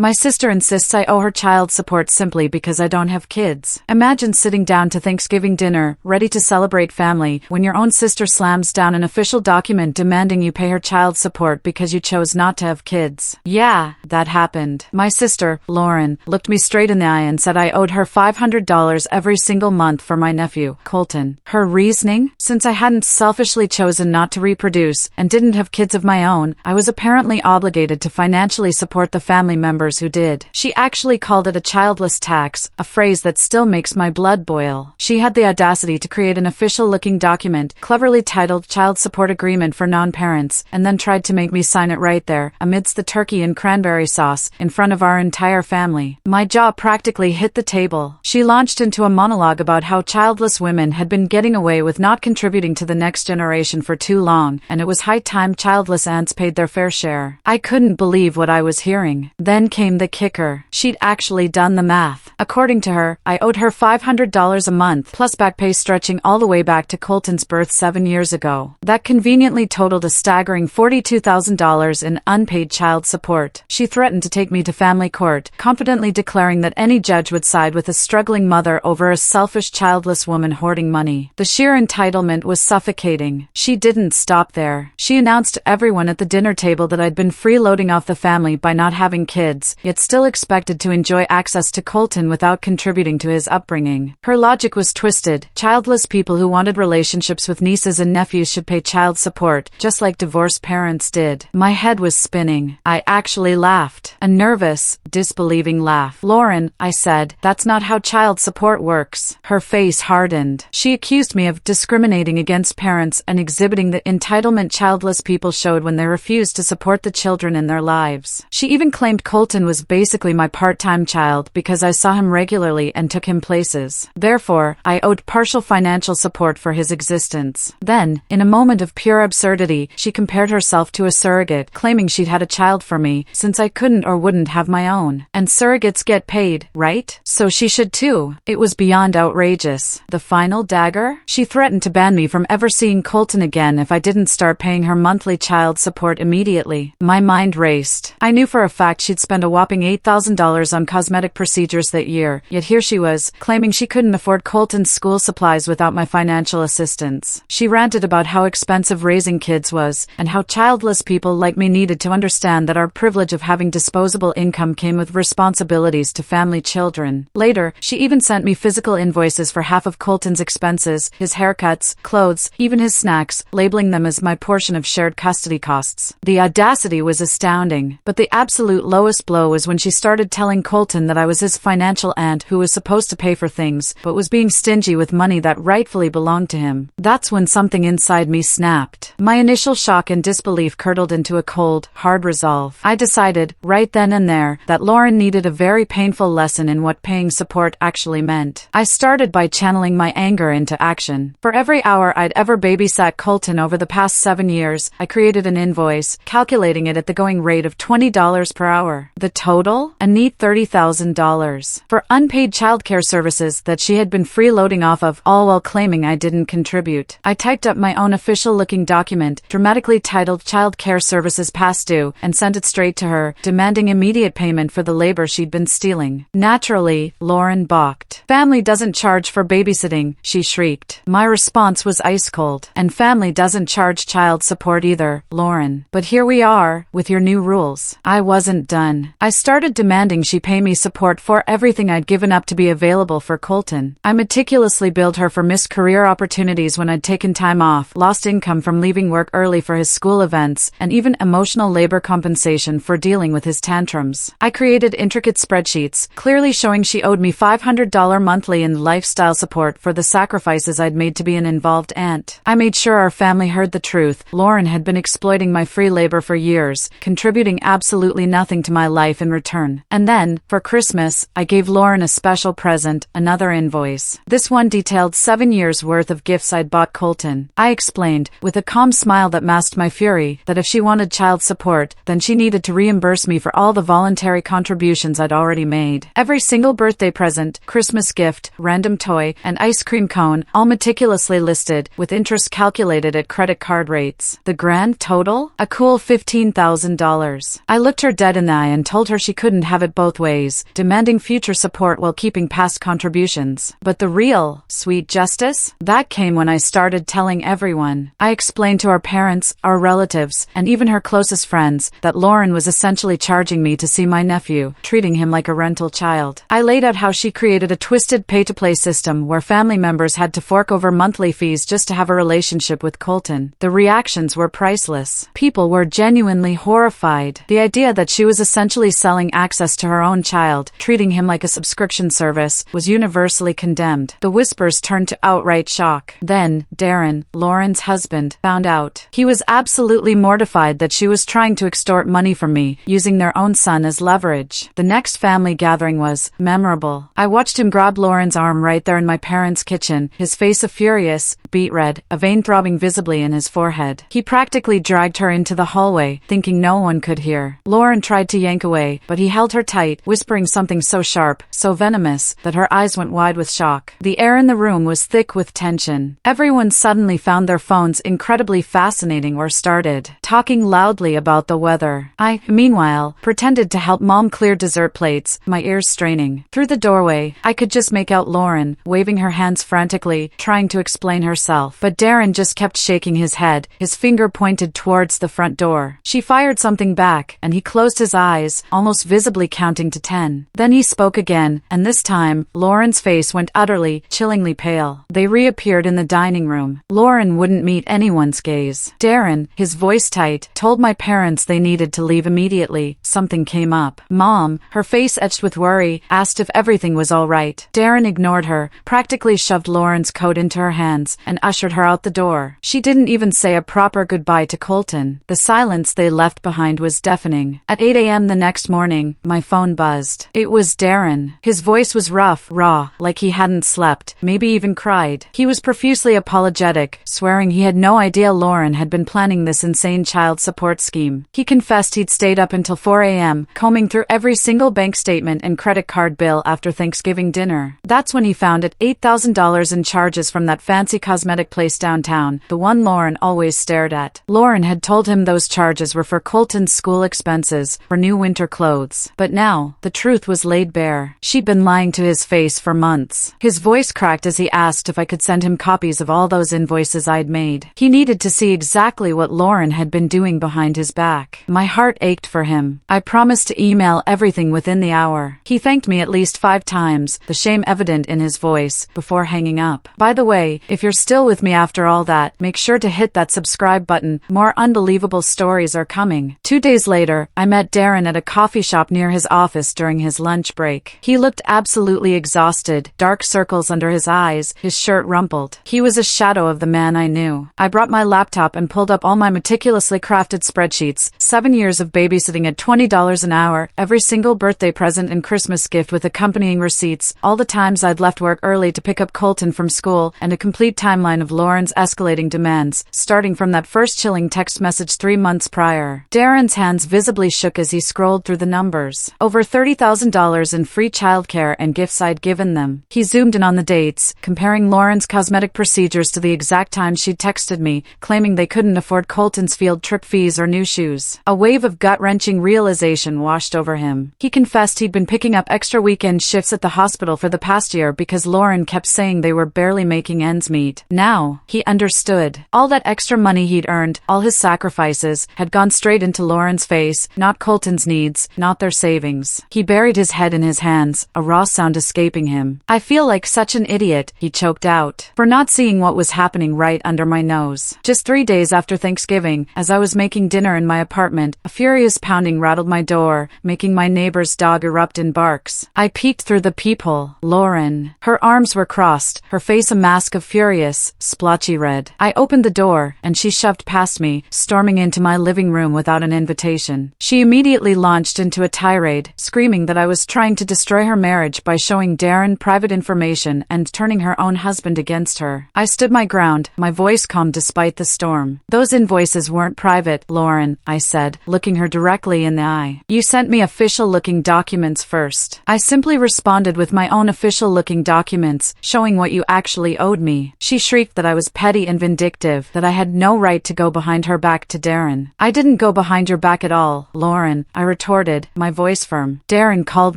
My sister insists I owe her child support simply because I don't have kids. Imagine sitting down to Thanksgiving dinner, ready to celebrate family, when your own sister slams down an official document demanding you pay her child support because you chose not to have kids. Yeah, that happened. My sister, Lauren, looked me straight in the eye and said I owed her $500 every single month for my nephew, Colton. Her reasoning? Since I hadn't selfishly chosen not to reproduce and didn't have kids of my own, I was apparently obligated to financially support the family members who did. She actually called it a childless tax, a phrase that still makes my blood boil. She had the audacity to create an official-looking document, cleverly titled Child Support Agreement for Non-Parents, and then tried to make me sign it right there, amidst the turkey and cranberry sauce, in front of our entire family. My jaw practically hit the table. She launched into a monologue about how childless women had been getting away with not contributing to the next generation for too long, and it was high time childless aunts paid their fair share. I couldn't believe what I was hearing. Then came the kicker. She'd actually done the math. According to her, I owed her $500 a month, plus back pay stretching all the way back to Colton's birth 7 years ago. That conveniently totaled a staggering $42,000 in unpaid child support. She threatened to take me to family court, confidently declaring that any judge would side with a struggling mother over a selfish childless woman hoarding money. The sheer entitlement was suffocating. She didn't stop there. She announced to everyone at the dinner table that I'd been freeloading off the family by not having kids, yet still expected to enjoy access to Colton without contributing to his upbringing. Her logic was twisted. Childless people who wanted relationships with nieces and nephews should pay child support, just like divorced parents did. My head was spinning. I actually laughed. A nervous, disbelieving laugh. "Lauren," I said, "that's not how child support works." Her face hardened. She accused me of discriminating against parents and exhibiting the entitlement childless people showed when they refused to support the children in their lives. She even claimed Colton was basically my part-time child because I saw him regularly and took him places. Therefore, I owed partial financial support for his existence. Then, in a moment of pure absurdity, she compared herself to a surrogate, claiming she'd had a child for me, since I couldn't or wouldn't have my own. And surrogates get paid, right? So she should too. It was beyond outrageous. The final dagger? She threatened to ban me from ever seeing Colton again if I didn't start paying her monthly child support immediately. My mind raced. I knew for a fact she'd spend a whopping $8,000 on cosmetic procedures that year, yet here she was, claiming she couldn't afford Colton's school supplies without my financial assistance. She ranted about how expensive raising kids was, and how childless people like me needed to understand that our privilege of having disposable income came with responsibilities to family children. Later, she even sent me physical invoices for half of Colton's expenses, his haircuts, clothes, even his snacks, labeling them as my portion of shared custody costs. The audacity was astounding, but the absolute lowest blow was when she started telling Colton that I was his financial aunt who was supposed to pay for things, but was being stingy with money that rightfully belonged to him. That's when something inside me snapped. My initial shock and disbelief curdled into a cold, hard resolve. I decided, right then and there, that Lauren needed a very painful lesson in what paying support actually meant. I started by channeling my anger into action. For every hour I'd ever babysat Colton over the past 7 years, I created an invoice, calculating it at the going rate of $20 per hour. The total? A neat $30,000. For unpaid childcare services that she had been freeloading off of, all while claiming I didn't contribute. I typed up my own official-looking document, dramatically titled Child Care Services Past Due, and sent it straight to her, demanding immediate payment for the labor she'd been stealing. Naturally, Lauren balked. "Family doesn't charge for babysitting," she shrieked. My response was ice cold. "And family doesn't charge child support either, Lauren. But here we are, with your new rules." I wasn't done. I started demanding she pay me support for everything I'd given up to be available for Colton. I meticulously billed her for missed career opportunities when I'd taken time off, lost income from leaving work early for his school events, and even emotional labor compensation for dealing with his tantrums. I created intricate spreadsheets, clearly showing she owed me $500 monthly in lifestyle support for the sacrifices I'd made to be an involved aunt. I made sure our family heard the truth. Lauren had been exploiting my free labor for years, contributing absolutely nothing to my life in return. And then, for Christmas, I gave Lauren a special present, another invoice. This one detailed 7 years' worth of gifts I'd bought Colton. I explained, with a calm smile that masked my fury, that if she wanted child support, then she needed to reimburse me for all the voluntary contributions I'd already made. Every single birthday present, Christmas gift, random toy, and ice cream cone, all meticulously listed, with interest calculated at credit card rates. The grand total? A cool $15,000. I looked her dead in the eye and told her she couldn't have it both ways, demanding future support while keeping past contributions. But the real, sweet justice? That came when I started telling everyone. I explained to our parents, our relatives, and even her closest friends that Lauren was essentially charging me to see my nephew, treating him like a rental child. I laid out how she created a twisted pay-to-play system where family members had to fork over monthly fees just to have a relationship with Colton. The reactions were priceless. People were genuinely horrified. The idea that she was essentially selling access to her own child, treating him like a subscription service, was universally condemned. The whispers turned to outright shock. Then, Darren, Lauren's husband, found out. He was absolutely mortified that she was trying to extort money from me, using their own son as leverage. The next family gathering was memorable. I watched him grab Lauren's arm right there in my parents' kitchen, his face a furious, beet red, a vein throbbing visibly in his forehead. He practically dragged her into the hallway, thinking no one could hear. Lauren tried to yank away, but he held her tight, whispering something so sharp, so venomous, that her eyes went wide with shock. The air in the room was thick with tension. Everyone suddenly found their phones incredibly fascinating or started talking loudly about the weather. I, meanwhile, pretended to help Mom clear dessert plates, my ears straining. Through the doorway, I could just make out Lauren, waving her hands frantically, trying to explain herself. But Darren just kept shaking his head, his finger pointed towards the front door. She fired something back, and he closed his eyes, almost visibly counting to 10. Then he spoke again, and this time, Lauren's face went utterly, chillingly pale. They reappeared in the dining room. Lauren wouldn't meet anyone's gaze. Darren, his voice tight, told my parents they needed to leave immediately. Something came up. Mom, her face etched with worry, asked if everything was all right. Darren ignored her, practically shoved Lauren's coat into her hands, and ushered her out the door. She didn't even say a proper goodbye to Colton. The silence they left behind was deafening. At 8 a.m. the next morning, my phone buzzed. It was Darren. His voice was rough, raw, like he hadn't slept, maybe even cried. He was profusely apologetic, swearing he had no idea Lauren had been planning this insane child support scheme. He confessed he'd stayed up until 4 a.m., combing through every single bank statement and credit card bill after Thanksgiving dinner. That's when he found it $8,000 in charges from that fancy cosmetic place downtown, the one Lauren always stared at. Lauren had told him those charges were for Colton's school expenses, for new winter clothes. But now, the truth was laid bare. She'd been lying to his face for months. His voice cracked as he asked if I could send him copies of all those invoices I'd made. He needed to see exactly what Lauren had been doing behind his back. My heart ached for him. I promised to email everything within the hour. He thanked me at least 5 times, the shame evident in his voice, before hanging up. By the way, if you're still with me after all that, make sure to hit that subscribe button. More unbelievable stories are coming. 2 days later, I met Darren at a coffee shop near his office during his lunch break. He looked absolutely exhausted, dark circles under his eyes, his shirt rumpled. He was a shadow of the man I knew. I brought my laptop and pulled up all my meticulously crafted spreadsheets, 7 years of babysitting at $20 an hour, every single birthday present and Christmas gift with accompanying receipts, all the times I'd left work early to pick up Colton from school, and a complete timeline of Lauren's escalating demands, starting from that first chilling text message 3 months prior. Darren's hands visibly shook as he scrolled through the numbers. Over $30,000 in free childcare and gifts I'd given them. He zoomed in on the dates, comparing Lauren's cosmetic procedures to the exact time she'd texted me, claiming they couldn't afford Colton's field trip fees or new shoes. A wave of gut-wrenching realization washed over him. He confessed he'd been picking up extra weekend shifts at the hospital for the past year because Lauren kept saying they were barely making ends meet. Now, he understood. All that extra money he'd earned, all his sacrifices, had gone straight into Lauren's face, not Colton's needs, not their savings. He buried his head in his hands, a raw sound escaping him. I feel like such an idiot, he choked out, for not seeing what was happening right under my nose. Just 3 days after Thanksgiving, as I was making dinner in my apartment, a furious pounding rattled my door, making my neighbor's dog erupt in barks. I peeked through the peephole. Lauren. Her arms were crossed, her face a mask of furious, splotchy red. I opened the door, and she shoved past me, storming into my living room without an invitation. She immediately launched into a tirade, screaming that I was trying to destroy her marriage by showing Darren private information and turning her own husband against her. I stood my ground, my voice calm despite the storm. Those invoices weren't private, Lauren, I said, looking her directly in the eye. You sent me official-looking documents first. I simply responded with my own official-looking documents, showing what you actually owed me. She shrieked that I was petty and vindictive, that I had no right to go behind her back to Darren. I didn't go behind your back at all, Lauren, I retorted, my voice firm. Darren called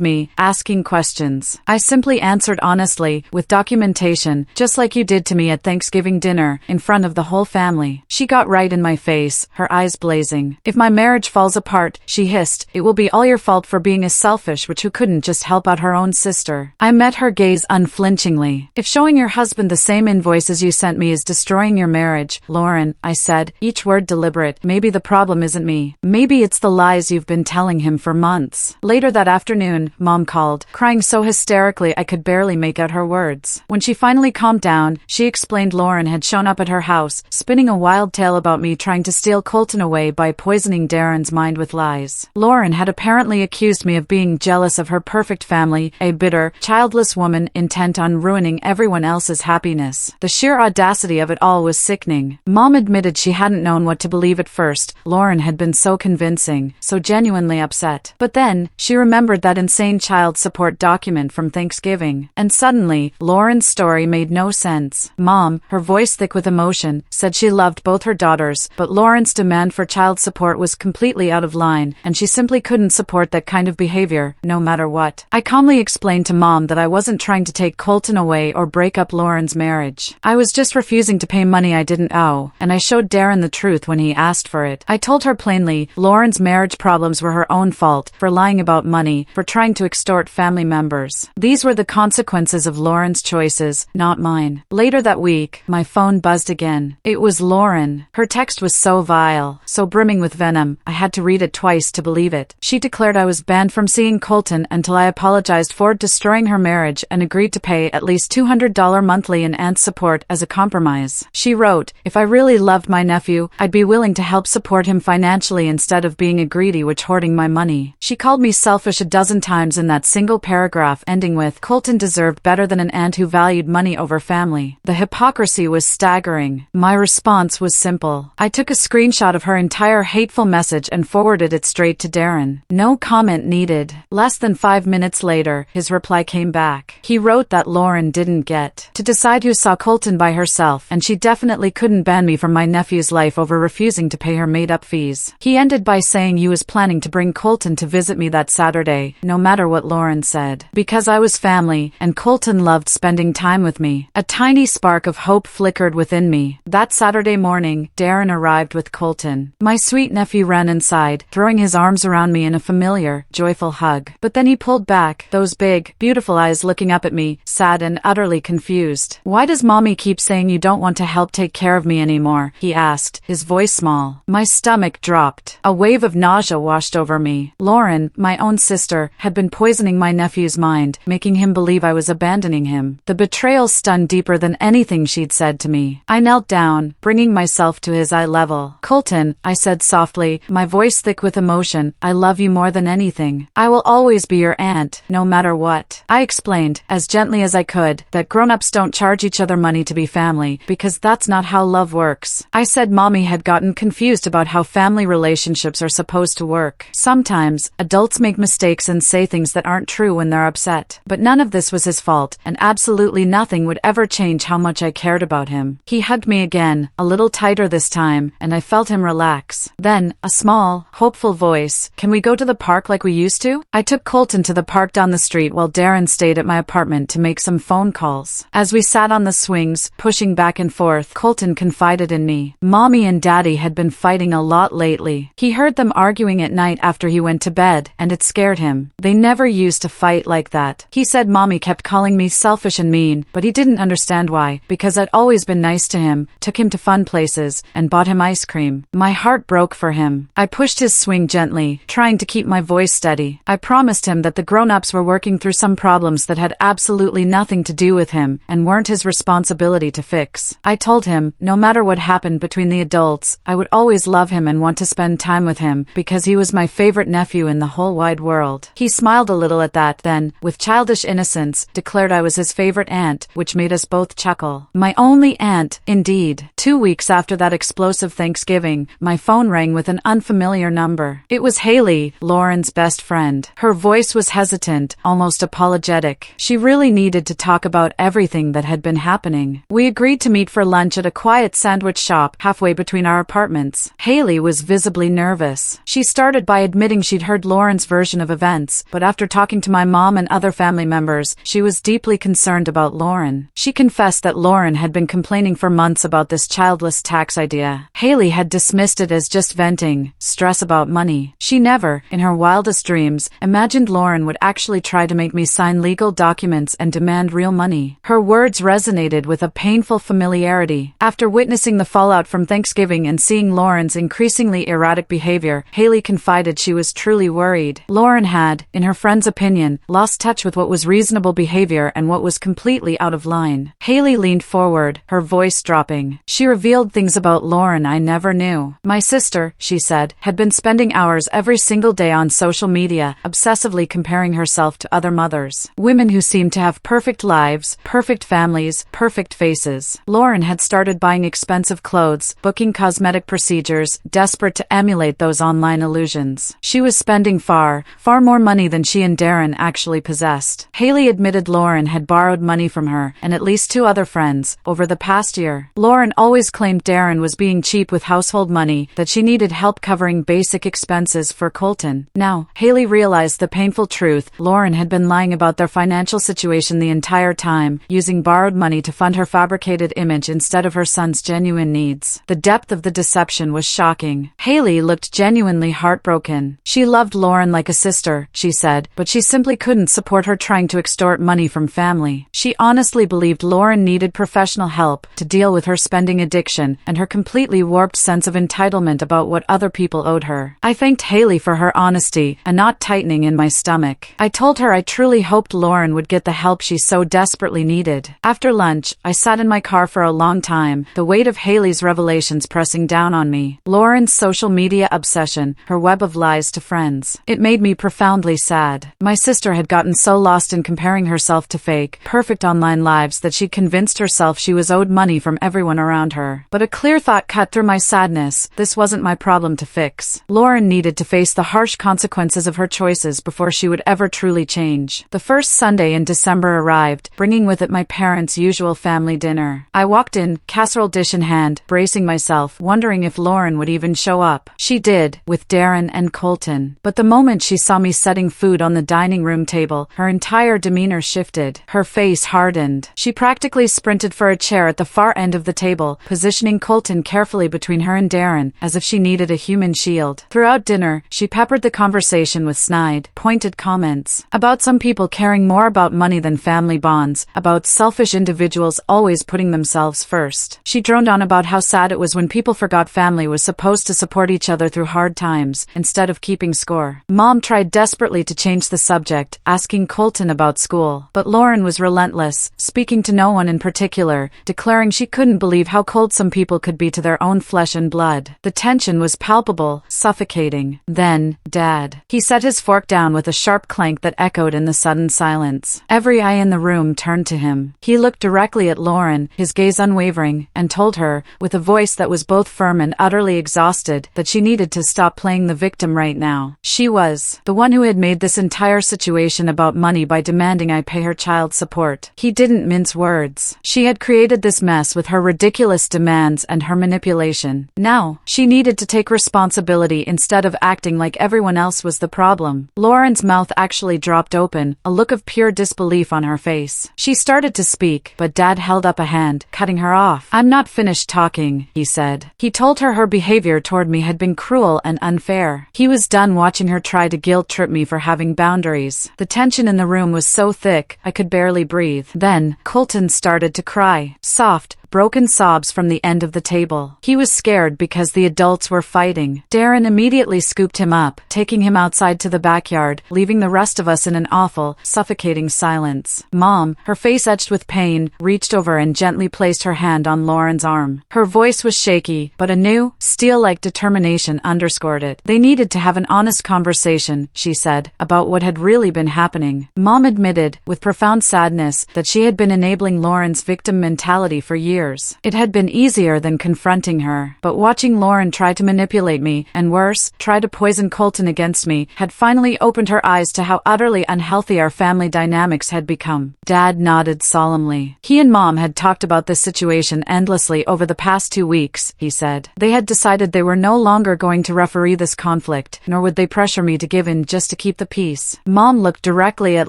me, asking questions. I simply answered honestly, with documentation, just like you did to me at Thanksgiving dinner, in front of the whole family. She got right in my face, her eyes blazing. If my marriage falls apart, she hissed, it will be all your fault for being a selfish witch who couldn't just help out her own sister. I met her gaze unflinchingly. If showing your husband the same invoices you sent me is destroying your marriage, Lauren, I said, each word deliberate, maybe the problem isn't me. Maybe it's the lies you've been telling him for months. Later that afternoon, Mom called, crying so hysterically I could barely make out her words. When she finally calmed down, she explained Lauren had shown up at her house, spinning a wild tale about me trying to steal Colton away by poisoning Darren's mind with lies. Lauren had apparently accused me of being jealous of her perfect family, a bitter, childless woman intent on ruining everyone else's happiness. The sheer audacity of it all was sickening. Mom admitted she hadn't known what to believe at first. Lauren had been so convincing, so genuinely upset. But then, she remembered that insane child support document from Thanksgiving, and suddenly, Lauren's story made no sense. Mom, her voice thick with emotion, said she loved both her daughters, but Lauren's demand for child support was completely out of line, and she simply couldn't support that kind of behavior, no matter what. I calmly explained to Mom that I wasn't trying to take Colton away or break up Lauren's marriage. I was just refusing to pay money I didn't owe, and I showed Darren the truth when he asked for it. I told her plainly, Lauren's marriage problems were her own fault, for lying about money, for trying to extort family members. These were the consequences of Lauren's choices, not mine. Later that week, my phone buzzed again. It was Lauren. Her text was so vile, so brimming with venom, I had to read it twice to believe it. She declared I was banned from seeing Colton until I apologized for destroying her marriage and agreed to pay at least $200 monthly in aunt support as a compromise. She wrote, if I really loved my nephew, I'd be willing to help support him financially instead of being a greedy witch hoarding my money. She called me selfish a dozen times in that single paragraph, ending with, Colton deserved better than an aunt who valued money over family. The hypocrisy was staggering. My response was simple. I took a screenshot of her entire hateful message and forwarded it straight to Darren. No comment needed. Less than 5 minutes later, his reply came back. He wrote that Lauren didn't get to decide who saw Colton by herself, and she definitely couldn't ban me from my nephew's life over refusing to pay her made-up fees. He ended by saying he was planning to bring Colton to visit me that Saturday, no matter what Lauren said. Because I was family, and Colton loved spending time with me. A tiny spark of hope flickered within me. That Saturday morning, Darren arrived with Colton. My sweet nephew ran inside, throwing his arms around me in a familiar, joyful hug. But then he pulled back, those big, beautiful eyes looking up at me, sad and utterly confused. Why does Mommy keep saying you don't want to help take care of me anymore? He asked, his voice small. My stomach dropped. A wave of nausea washed over me. Lauren, my own sister, had been poisoning my nephew's mind, making him believe I was abandoning him. The betrayal stung deeper than anything she'd said to me. I knelt down, bringing myself to his eye level. Colton, I said softly, my voice thick with emotion, I love you more than anything. I will always be your aunt, no matter what. I explained, as gently as I could, that grown-ups don't charge each other money to be family, because that's not how love works. I said Mommy had gotten confused about how family relationships are supposed to work. Sometimes, adults make mistakes and say things that aren't true when they're upset. But none of this was his fault, and absolutely nothing would ever change how much I cared about him. He hugged me again, a little tighter this time, and I felt him relax. Then, a small, hopeful voice, can we go to the park like we used to? I took Colton to the park down the street while Darren stayed at my apartment to make some phone calls. As we sat on the swings, pushing back and forth, Colton confided in me. Mommy and Daddy had been fighting a lot lately. He heard them arguing at night after he went to bed, and it scared him. They never used to fight like that. He said Mommy kept calling me selfish and mean, but he didn't understand why, because I'd always been nice to him, took him to fun places, and bought him ice cream. My heart broke for him. I pushed his swing gently, trying to keep my voice steady. I promised him that the grown-ups were working through some problems that had absolutely nothing to do with him, and weren't his responsibility to fix. I told him, no matter what happened between the adults, I would always love him and want to spend time with him, because he was my favorite nephew in the whole wide world. He smiled a little at that, then, with childish innocence, declared I was his favorite aunt, which made us both chuckle. My only aunt, indeed. 2 weeks after that explosive Thanksgiving, my phone rang with an unfamiliar number. It was Haley, Lauren's best friend. Her voice was hesitant, almost apologetic. She really needed to talk about everything that had been happening. We agreed to meet for lunch at a quiet sandwich shop halfway between our apartments. Haley was visibly nervous. She started by admitting she'd heard Lauren's version of events, but after talking to my mom and other family members, she was deeply concerned about Lauren. She confessed that Lauren had been complaining for months about this childless tax idea. Haley had dismissed it as just venting, stress about money. She never, in her wildest dreams, imagined Lauren would actually try to make me sign legal documents and demand real money. Her words resonated with a painful familiarity. After witnessing the fallout from Thanksgiving and seeing Lauren's increasingly erratic behavior, Haley confided she was truly worried. Lauren had, in her friend's opinion, lost touch with what was reasonable behavior and what was completely out of line. Haley leaned forward, her voice dropping. She revealed things about Lauren I never knew. My sister, she said, had been spending hours every single day on social media, obsessively comparing herself to other mothers. Women who seemed to have perfect lives, perfect families, perfect faces. Lauren had started buying expensive clothes, booking cosmetic procedures, desperate to emulate those online illusions. She was spending far more money than she and Darren actually possessed. Haley admitted Lauren had borrowed money from her and at least 2 other friends over the past year. Lauren always claimed Darren was being cheap with household money, that she needed help covering basic expenses for Colton. Now, Haley realized the painful truth. Lauren had been lying about their financial situation the entire time, using borrowed money to fund her fabricated image instead of her son's genuine needs. The depth of the deception was shocking. Haley looked genuinely heartbroken. She loved Lauren like a sister, she said, but she simply couldn't support her trying to extort money from family. She honestly believed Lauren needed professional help to deal with her spending addiction and her completely warped sense of entitlement about what other people owed her. I thanked Haley for her honesty, a knot tightening in my stomach. I told her I truly hoped Lauren would get the help she so desperately needed. After lunch, I sat in my car for a long time, the weight of Haley's revelations pressing down on me. Lauren's social media obsession, her web of lies to friends. It made me profoundly sad. My sister had gotten so lost in comparing herself to fake, perfect online lives that she convinced herself she was owed money from everyone around her. But a clear thought cut through my sadness. This wasn't my problem to fix. Lauren needed to face the harsh consequences of her choices before she would ever truly change. The first Sunday in December arrived, bringing with it my parents' usual family dinner. I walked in, casserole dish in hand, bracing myself, wondering if Lauren would even show up. She did, with Darren and Colton. But the moment she saw me setting food on the dining room table, her entire demeanor shifted. Her face hardened. She practically sprinted for a chair at the far end of the table, positioning Colton carefully between her and Darren, as if she needed a human shield. Throughout dinner, she peppered the conversation with snide, pointed comments about some people caring more about money than family bonds, about selfish individuals always putting themselves first. She droned on about how sad it was when people forgot family was supposed to support each other through hard times, instead of keeping score. Mom tried desperately to change the subject, asking Colton about school. But Lauren was relentless, speaking to no one in particular, declaring she couldn't believe how cold some people could be to their own flesh and blood. The tension was palpable, suffocating. Then, Dad. He set his fork down with a sharp clank that echoed in the sudden silence. Every eye in the room turned to him. He looked directly at Lauren, his gaze unwavering, and told her, with a voice that was both firm and utterly exhausted, that she needed to stop playing the victim right now. She was the one who had made this entire situation about money by demanding I pay her child support. He didn't mince words. She had created this mess with her ridiculous demands and her manipulation. Now, she needed to take responsibility instead of acting like everyone else was the problem. Lauren's mouth actually dropped open, a look of pure disbelief on her face. She started to speak, but Dad held up a hand, cutting her off. "I'm not finished talking," he said. He told her her behavior toward me had been cruel and unfair. He was done watching her try to guilt-trip me for having boundaries. The tension in the room was so thick, I could barely breathe. Then, Colton started to cry. Soft, broken sobs from the end of the table. He was scared because the adults were fighting. Darren immediately scooped him up, taking him outside to the backyard, leaving the rest of us in an awful, suffocating silence. Mom, her face etched with pain, reached over and gently placed her hand on Lauren's arm. Her voice was shaky, but a new, steel-like determination underscored it. They needed to have an honest conversation, she said, about what had really been happening. Mom admitted, with profound sadness, that she had been enabling Lauren's victim mentality for years. tears. It had been easier than confronting her, but watching Lauren try to manipulate me, and worse, try to poison Colton against me, had finally opened her eyes to how utterly unhealthy our family dynamics had become. Dad nodded solemnly. He and Mom had talked about this situation endlessly over the past 2 weeks, he said. They had decided they were no longer going to referee this conflict, nor would they pressure me to give in just to keep the peace. Mom looked directly at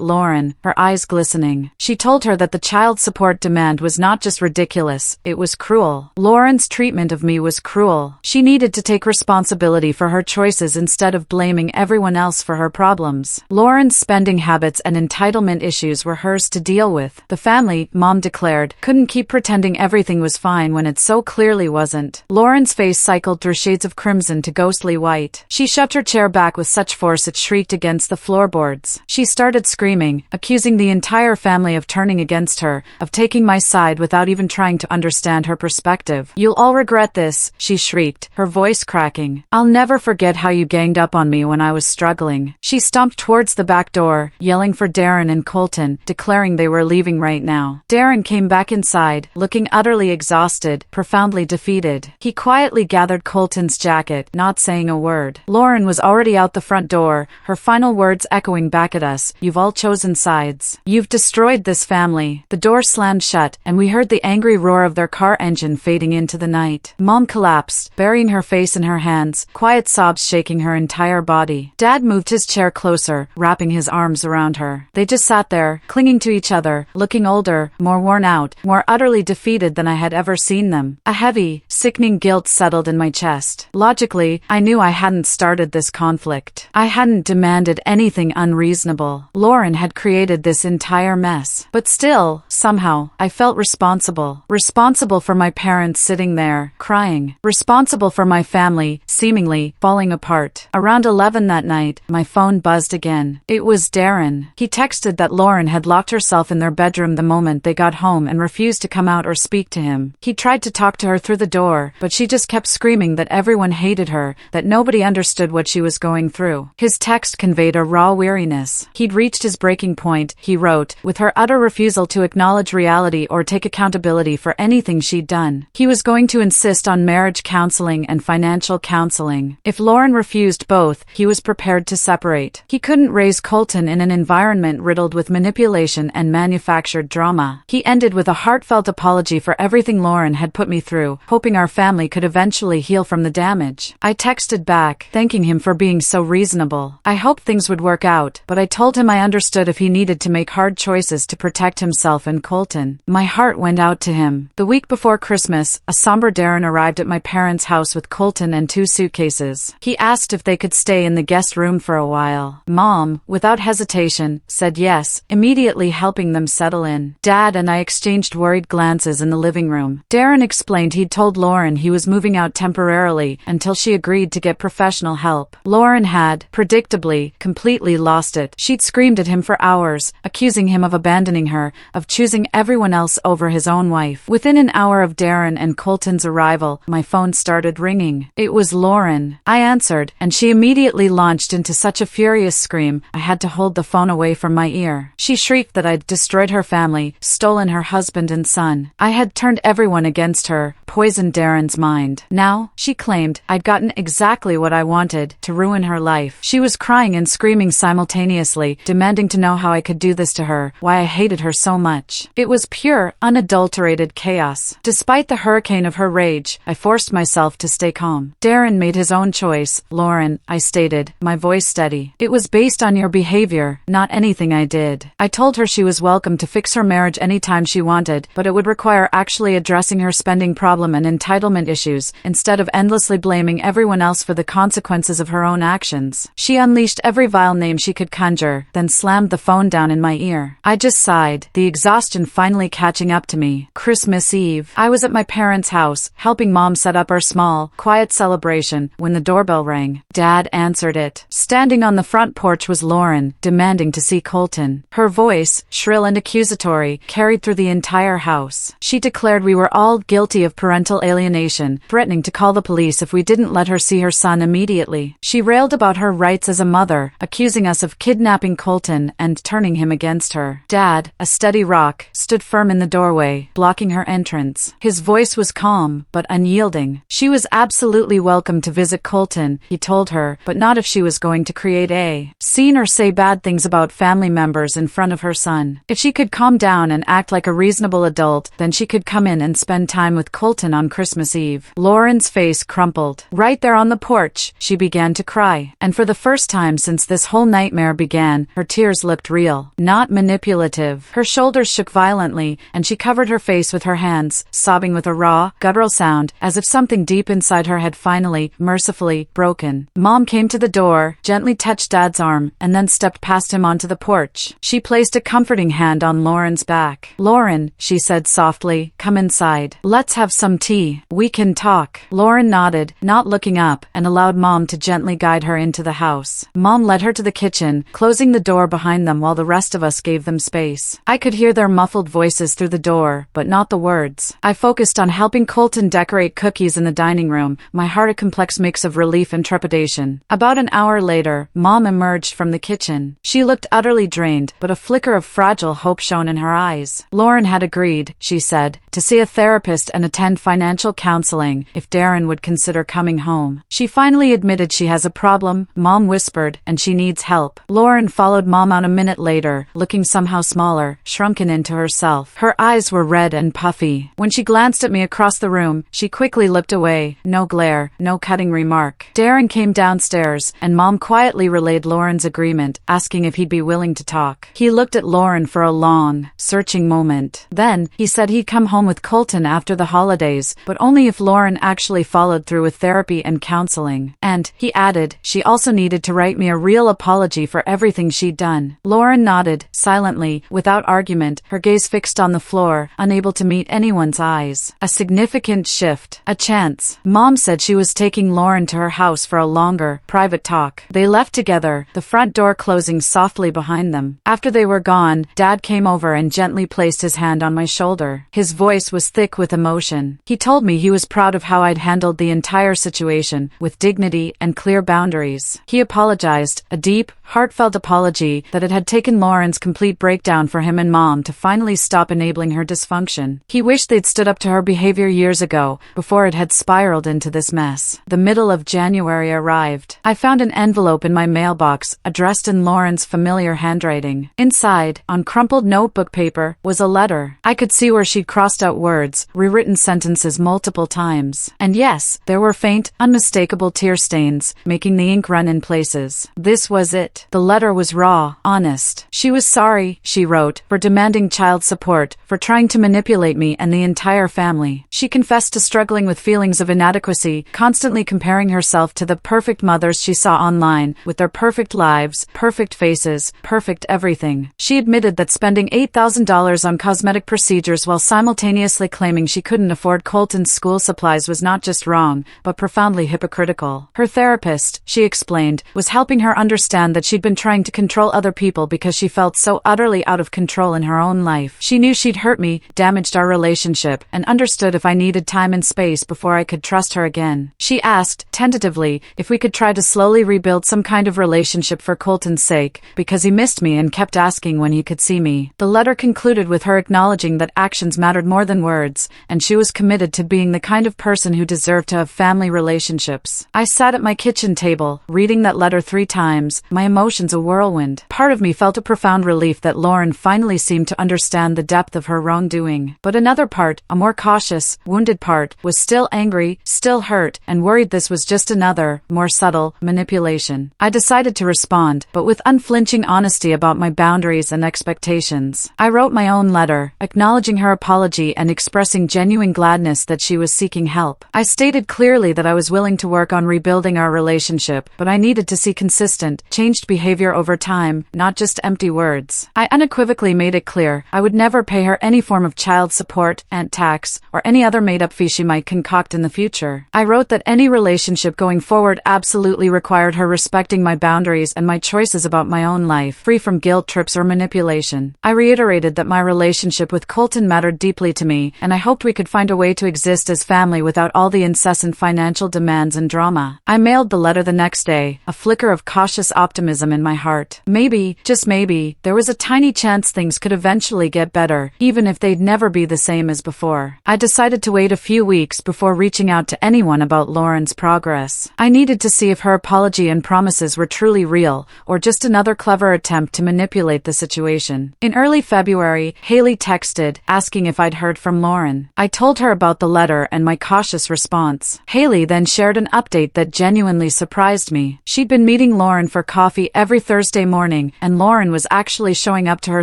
Lauren, her eyes glistening. She told her that the child support demand was not just ridiculous, it was cruel. Lauren's treatment of me was cruel. She needed to take responsibility for her choices instead of blaming everyone else for her problems. Lauren's spending habits and entitlement issues were hers to deal with. The family, Mom declared, couldn't keep pretending everything was fine when it so clearly wasn't. Lauren's face cycled through shades of crimson to ghostly white. She shoved her chair back with such force it shrieked against the floorboards. She started screaming, accusing the entire family of turning against her, of taking my side without even trying to understand her perspective. "You'll all regret this," she shrieked, her voice cracking. "I'll never forget how you ganged up on me when I was struggling." She stomped towards the back door, yelling for Darren and Colton, declaring they were leaving right now. Darren came back inside, looking utterly exhausted, profoundly defeated. He quietly gathered Colton's jacket, not saying a word. Lauren was already out the front door, her final words echoing back at us, "You've all chosen sides. You've destroyed this family." The door slammed shut, and we heard the angry roar of their car engine fading into the night. Mom collapsed, burying her face in her hands, quiet sobs shaking her entire body. Dad moved his chair closer, wrapping his arms around her. They just sat there, clinging to each other, looking older, more worn out, more utterly defeated than I had ever seen them. A heavy, sickening guilt settled in my chest. Logically, I knew I hadn't started this conflict. I hadn't demanded anything unreasonable. Lauren had created this entire mess. But still, somehow, I felt responsible. Responsible for my parents sitting there, crying. Responsible for my family, seemingly, falling apart. Around 11 that night, my phone buzzed again. It was Darren. He texted that Lauren had locked herself in their bedroom the moment they got home and refused to come out or speak to him. He tried to talk to her through the door, but she just kept screaming that everyone hated her, that nobody understood what she was going through. His text conveyed a raw weariness. He'd reached his breaking point, he wrote, with her utter refusal to acknowledge reality or take accountability for anything she'd done. He was going to insist on marriage counseling and financial counseling. If Lauren refused both, he was prepared to separate. He couldn't raise Colton in an environment riddled with manipulation and manufactured drama. He ended with a heartfelt apology for everything Lauren had put me through, hoping our family could eventually heal from the damage. I texted back, thanking him for being so reasonable. I hoped things would work out, but I told him I understood if he needed to make hard choices to protect himself and Colton. My heart went out to him. The week before Christmas, a somber Darren arrived at my parents' house with Colton and 2 suitcases. He asked if they could stay in the guest room for a while. Mom, without hesitation, said yes, immediately helping them settle in. Dad and I exchanged worried glances in the living room. Darren explained he'd told Lauren he was moving out temporarily until she agreed to get professional help. Lauren had, predictably, completely lost it. She'd screamed at him for hours, accusing him of abandoning her, of choosing everyone else over his own wife. Within an hour of Darren and Colton's arrival, my phone started ringing. It was Lauren. I answered, and she immediately launched into such a furious scream, I had to hold the phone away from my ear. She shrieked that I'd destroyed her family, stolen her husband and son. I had turned everyone against her, poisoned Darren's mind. Now, she claimed, I'd gotten exactly what I wanted, to ruin her life. She was crying and screaming simultaneously, demanding to know how I could do this to her, why I hated her so much. It was pure, unadulterated chaos. Despite the hurricane of her rage, I forced myself to stay calm. Darren made his own choice, Lauren, I stated, my voice steady. It was based on your behavior, not anything I did. I told her she was welcome to fix her marriage anytime she wanted, but it would require actually addressing her spending problem and entitlement issues, instead of endlessly blaming everyone else for the consequences of her own actions. She unleashed every vile name she could conjure, then slammed the phone down in my ear. I just sighed, the exhaustion finally catching up to me. Christmas Eve. I was at my parents' house, helping Mom set up our small, quiet celebration, when the doorbell rang. Dad answered it. Standing on the front porch was Lauren, demanding to see Colton. Her voice, shrill and accusatory, carried through the entire house. She declared we were all guilty of parental alienation, threatening to call the police if we didn't let her see her son immediately. She railed about her rights as a mother, accusing us of kidnapping Colton and turning him against her. Dad, a steady rock, stood firm in the doorway, blocking her entrance. His voice was calm, but unyielding. She was absolutely welcome to visit Colton, he told her, but not if she was going to create a scene or say bad things about family members in front of her son. If she could calm down and act like a reasonable adult, then she could come in and spend time with Colton on Christmas Eve. Lauren's face crumpled. Right there on the porch, she began to cry. And for the first time since this whole nightmare began, her tears looked real, not manipulative. Her shoulders shook violently, and she covered her face with her hands, sobbing with a raw, guttural sound, as if something deep inside her had finally, mercifully, broken. Mom came to the door, gently touched Dad's arm, and then stepped past him onto the porch. She placed a comforting hand on Lauren's back. "Lauren," she said softly, "come inside. Let's have some tea. We can talk." Lauren nodded, not looking up, and allowed Mom to gently guide her into the house. Mom led her to the kitchen, closing the door behind them while the rest of us gave them space. I could hear their muffled voices through the door, but not the words. I focused on helping Colton decorate cookies in the dining room, my heart a complex mix of relief and trepidation. About an hour later, Mom emerged from the kitchen. She looked utterly drained, but a flicker of fragile hope shone in her eyes. Lauren had agreed, she said, to see a therapist and attend financial counseling if Darren would consider coming home. She finally admitted she has a problem, Mom whispered, and she needs help. Lauren followed Mom out a minute later, looking somehow smaller, shrunken into herself. Her eyes were red and puffy. When she glanced at me across the room, she quickly looked away. No glare, no cutting remark. Darren came downstairs, and Mom quietly relayed Lauren's agreement, asking if he'd be willing to talk. He looked at Lauren for a long, searching moment. Then, he said he'd come home with Colton after the holidays, but only if Lauren actually followed through with therapy and counseling. And, he added, she also needed to write me a real apology for everything she'd done. Lauren nodded, silently, without argument, her gaze fixed on the floor, unable to meet anyone's eyes. A significant shift. A chance. Mom said she was taking Lauren to her house for a longer, private talk. They left together, the front door closing softly behind them. After they were gone, Dad came over and gently placed his hand on my shoulder. His voice was thick with emotion. He told me he was proud of how I'd handled the entire situation, with dignity and clear boundaries. He apologized, a deep, heartfelt apology that it had taken Lauren's complete breakdown for him and Mom to finally stop enabling her dysfunction. He wished they'd stood up to her behavior years ago, before it had spiraled into this mess. The middle of January arrived. I found an envelope in my mailbox, addressed in Lauren's familiar handwriting. Inside, on crumpled notebook paper, was a letter. I could see where she'd crossed out words, rewritten sentences multiple times. And yes, there were faint, unmistakable tear stains, making the ink run in places. This was it. The letter was raw, honest. She was sorry, she wrote, for demanding child support, for trying to manipulate me and the entire family. She confessed to struggling with feelings of inadequacy, constantly comparing herself to the perfect mothers she saw online, with their perfect lives, perfect faces, perfect everything. She admitted that spending $8,000 on cosmetic procedures while simultaneously claiming she couldn't afford Colton's school supplies was not just wrong, but profoundly hypocritical. Her therapist, she explained, was helping her understand that she'd been trying to control other people because she felt so utterly out of control in her own life. She knew she'd hurt me, damaged our relationship, and understood if I needed time and space before I could trust her again. She asked, tentatively, if we could try to slowly rebuild some kind of relationship for Colton's sake, because he missed me and kept asking when he could see me. The letter concluded with her acknowledging that actions mattered more than words, and she was committed to being the kind of person who deserved to have family relationships. I sat at my kitchen table, reading that letter 3 times, my emotions a whirlwind. Part of me felt a profound relief that Lauren finally seemed to understand the depth of her wrongdoing. But another part, a more cautious, wounded part, was still angry, still hurt, and worried this was just another, more subtle, manipulation. I decided to respond, but with unflinching honesty about my boundaries and expectations. I wrote my own letter, acknowledging her apology and expressing genuine gladness that she was seeking help. I stated clearly that I was willing to work on rebuilding our relationship, but I needed to see consistent, changed behavior over time, not just empty words. I unequivocally made it clear I would never pay her any form of child support, and tax, or any other made-up fee she might concoct in the future. I wrote that any relationship going forward absolutely required her respecting my boundaries and my choices about my own life, free from guilt trips or manipulation. I reiterated that my relationship with Colton mattered deeply to me, and I hoped we could find a way to exist as family without all the incessant financial demands and drama. I mailed the letter the next day, a flicker of cautious optimism in my heart. Maybe, just maybe, there was a tiny chance things could eventually get better, even if they'd never be the the same as before. I decided to wait a few weeks before reaching out to anyone about Lauren's progress. I needed to see if her apology and promises were truly real, or just another clever attempt to manipulate the situation. In early February, Haley texted, asking if I'd heard from Lauren. I told her about the letter and my cautious response. Haley then shared an update that genuinely surprised me. She'd been meeting Lauren for coffee every Thursday morning, and Lauren was actually showing up to her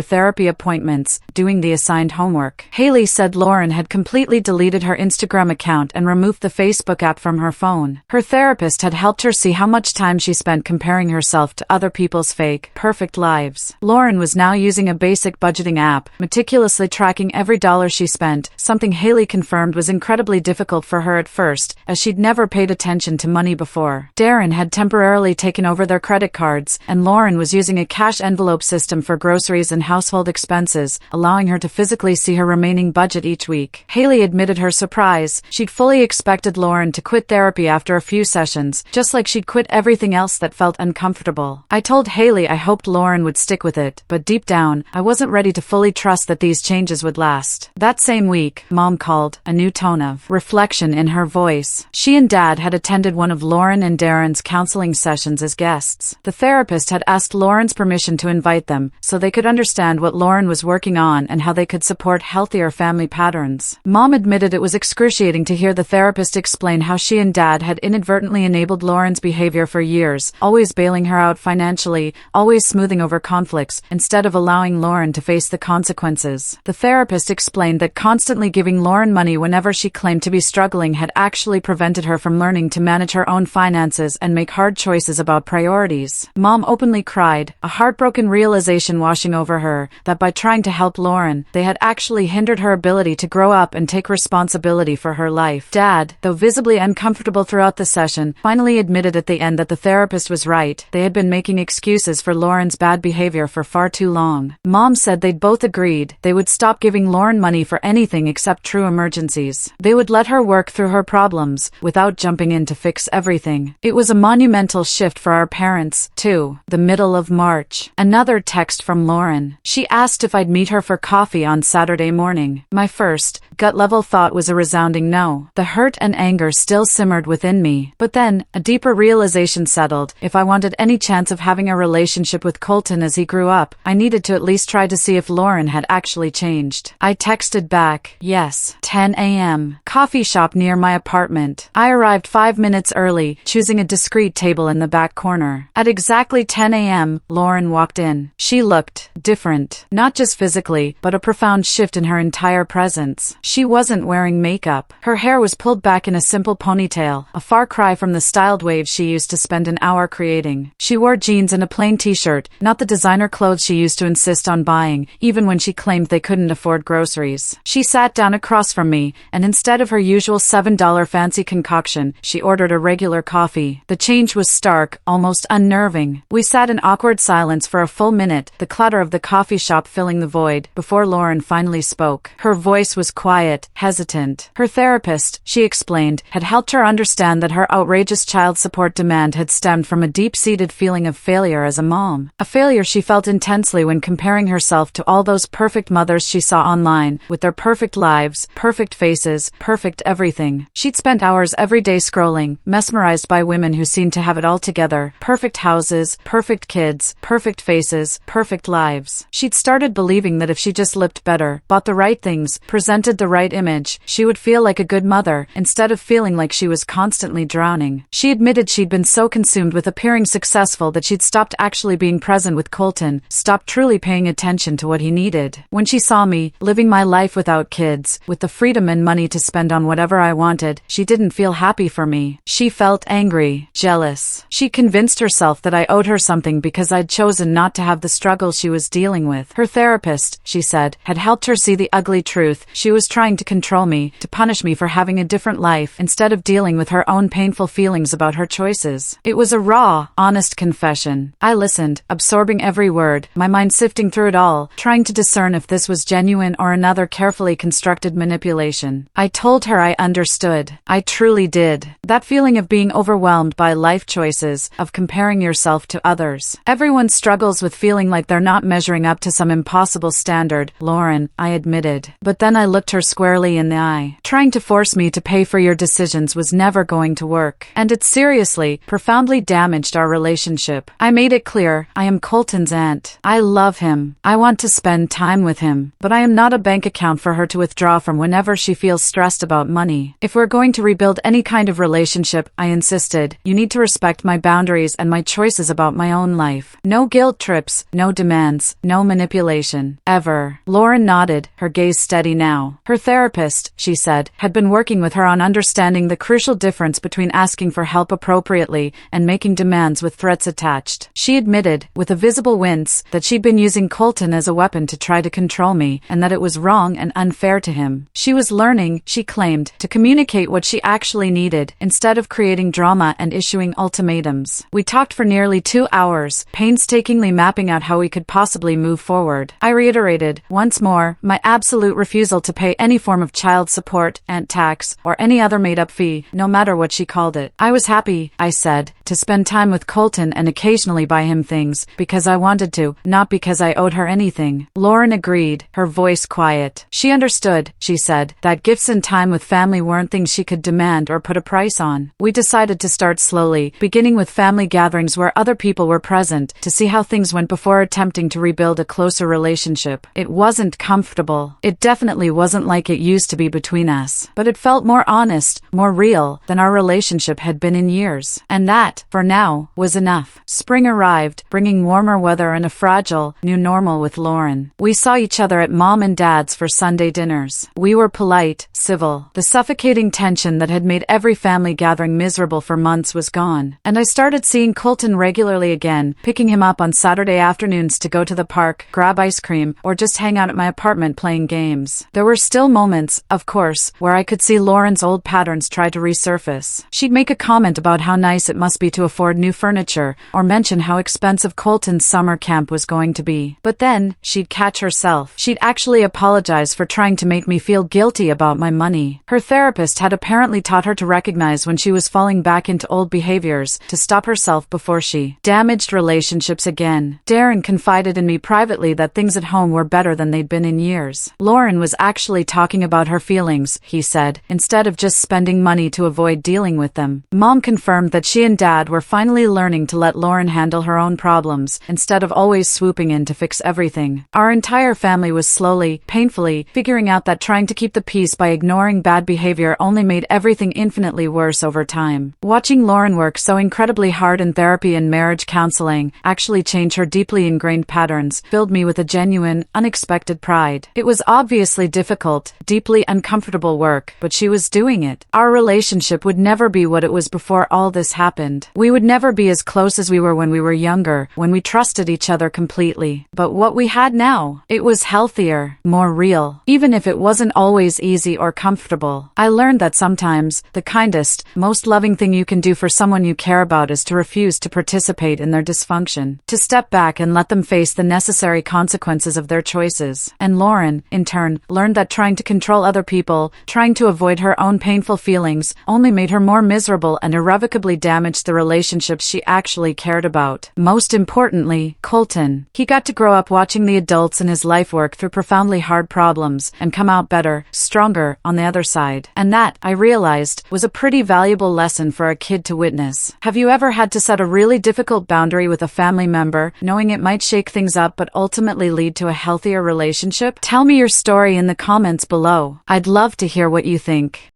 therapy appointments, doing the assigned homework. Haley said Lauren had completely deleted her Instagram account and removed the Facebook app from her phone. Her therapist had helped her see how much time she spent comparing herself to other people's fake, perfect lives. Lauren was now using a basic budgeting app, meticulously tracking every dollar she spent, something Haley confirmed was incredibly difficult for her at first, as she'd never paid attention to money before. Darren had temporarily taken over their credit cards, and Lauren was using a cash envelope system for groceries and household expenses, allowing her to physically see her remaining budget each week. Haley admitted her surprise. She'd fully expected Lauren to quit therapy after a few sessions, just like she'd quit everything else that felt uncomfortable. I told Haley I hoped Lauren would stick with it, but deep down, I wasn't ready to fully trust that these changes would last. That same week, Mom called, a new tone of reflection in her voice. She and Dad had attended one of Lauren and Darren's counseling sessions as guests. The therapist had asked Lauren's permission to invite them, so they could understand what Lauren was working on and how they could support healthier family patterns. Mom admitted it was excruciating to hear the therapist explain how she and Dad had inadvertently enabled Lauren's behavior for years, always bailing her out financially, always smoothing over conflicts, instead of allowing Lauren to face the consequences. The therapist explained that constantly giving Lauren money whenever she claimed to be struggling had actually prevented her from learning to manage her own finances and make hard choices about priorities. Mom openly cried, a heartbroken realization washing over her, that by trying to help Lauren, they had actually hindered her ability to grow up and take responsibility for her life. Dad, though visibly uncomfortable throughout the session, finally admitted at the end that the therapist was right. They had been making excuses for Lauren's bad behavior for far too long. Mom said they'd both agreed they would stop giving Lauren money for anything except true emergencies. They would let her work through her problems, without jumping in to fix everything. It was a monumental shift for our parents, too. The middle of March. Another text from Lauren. She asked if I'd meet her for coffee on Saturday morning. My first, gut-level thought was a resounding no. The hurt and anger still simmered within me. But then, a deeper realization settled. If I wanted any chance of having a relationship with Colton as he grew up, I needed to at least try to see if Lauren had actually changed. I texted back, yes. 10 a.m. Coffee shop near my apartment. I arrived 5 minutes early, choosing a discreet table in the back corner. At exactly 10 a.m., Lauren walked in. She looked different. Not just physically, but a profound shift in her entire presence. She wasn't wearing makeup. Her hair was pulled back in a simple ponytail, a far cry from the styled waves she used to spend an hour creating. She wore jeans and a plain t-shirt, not the designer clothes she used to insist on buying, even when she claimed they couldn't afford groceries. She sat down across from me, and instead of her usual $7 fancy concoction, she ordered a regular coffee. The change was stark, almost unnerving. We sat in awkward silence for a full minute, the clatter of the coffee shop filling the void, before Lauren finally spoke. Her voice was quiet, hesitant. Her therapist, she explained, had helped her understand that her outrageous child support demand had stemmed from a deep-seated feeling of failure as a mom. A failure she felt intensely when comparing herself to all those perfect mothers she saw online, with their perfect lives, perfect faces, perfect everything. She'd spent hours every day scrolling, mesmerized by women who seemed to have it all together. Perfect houses, perfect kids, perfect faces, perfect lives. She'd started believing that if she just looked better, bought the right things, presented the right image, she would feel like a good mother, instead of feeling like she was constantly drowning. She admitted she'd been so consumed with appearing successful that she'd stopped actually being present with Colton, stopped truly paying attention to what he needed. When she saw me, living my life without kids, with the freedom and money to spend on whatever I wanted, she didn't feel happy for me. She felt angry, jealous. She convinced herself that I owed her something because I'd chosen not to have the struggles she was dealing with. Her therapist, she said, had helped her see the ugly truth. She was trying to control me, to punish me for having a different life, instead of dealing with her own painful feelings about her choices. It was a raw, honest confession. I listened, absorbing every word, my mind sifting through it all, trying to discern if this was genuine or another carefully constructed manipulation. I told her I understood. I truly did. That feeling of being overwhelmed by life choices, of comparing yourself to others. Everyone struggles with feeling like they're not measuring up to some impossible standard, Lauren, I admitted. did. But then I looked her squarely in the eye. Trying to force me to pay for your decisions was never going to work. And it seriously, profoundly damaged our relationship. I made it clear, I am Colton's aunt. I love him. I want to spend time with him. But I am not a bank account for her to withdraw from whenever she feels stressed about money. If we're going to rebuild any kind of relationship, I insisted, you need to respect my boundaries and my choices about my own life. No guilt trips, no demands, no manipulation. Ever. Lauren nodded, her gaze steady now. Her therapist, she said, had been working with her on understanding the crucial difference between asking for help appropriately and making demands with threats attached. She admitted, with a visible wince, that she'd been using Colton as a weapon to try to control me, and that it was wrong and unfair to him. She was learning, she claimed, to communicate what she actually needed, instead of creating drama and issuing ultimatums. We talked for nearly 2 hours, painstakingly mapping out how we could possibly move forward. I reiterated, once more, my absolute refusal to pay any form of child support, aunt tax, or any other made-up fee, no matter what she called it. I was happy, I said, to spend time with Colton and occasionally buy him things, because I wanted to, not because I owed her anything. Lauren agreed, her voice quiet. She understood, she said, that gifts and time with family weren't things she could demand or put a price on. We decided to start slowly, beginning with family gatherings where other people were present, to see how things went before attempting to rebuild a closer relationship. It wasn't comfortable. It definitely wasn't like it used to be between us. But it felt more honest, more real, than our relationship had been in years. And that, for now, was enough. Spring arrived, bringing warmer weather and a fragile, new normal with Lauren. We saw each other at Mom and Dad's for Sunday dinners. We were polite, civil. The suffocating tension that had made every family gathering miserable for months was gone. And I started seeing Colton regularly again, picking him up on Saturday afternoons to go to the park, grab ice cream, or just hang out at my apartment playing games. There were still moments, of course, where I could see Lauren's old patterns try to resurface. She'd make a comment about how nice it must be to afford new furniture, or mention how expensive Colton's summer camp was going to be. But then, she'd catch herself. She'd actually apologize for trying to make me feel guilty about my money. Her therapist had apparently taught her to recognize when she was falling back into old behaviors, to stop herself before she damaged relationships again. Darren confided in me privately that things at home were better than they'd been in years. Lauren was actually talking about her feelings, he said, instead of just spending money to avoid dealing with them. Mom confirmed that she and Dad were finally learning to let Lauren handle her own problems, instead of always swooping in to fix everything. Our entire family was slowly, painfully, figuring out that trying to keep the peace by ignoring bad behavior only made everything infinitely worse over time. Watching Lauren work so incredibly hard in therapy and marriage counseling, actually change her deeply ingrained patterns, filled me with a genuine, unexpected pride. It was obviously difficult, deeply uncomfortable work, but she was doing it. Our relationship would never be what it was before all this happened. We would never be as close as we were when we were younger, when we trusted each other completely. But what we had now, it was healthier, more real. Even if it wasn't always easy or comfortable. I learned that sometimes, the kindest, most loving thing you can do for someone you care about is to refuse to participate in their dysfunction. To step back and let them face the necessary consequences of their choices. And Lauren, in turn, learned that trying to control other people, trying to avoid her own painful feelings, only made her more miserable and irrevocably damaged the relationships she actually cared about. Most importantly, Colton. He got to grow up watching the adults in his life work through profoundly hard problems and come out better, stronger, on the other side. And that, I realized, was a pretty valuable lesson for a kid to witness. Have you ever had to set a really difficult boundary with a family member, knowing it might shake things up but ultimately lead to a healthier relationship? Tell me your story in the comments below. I'd love to hear what you think.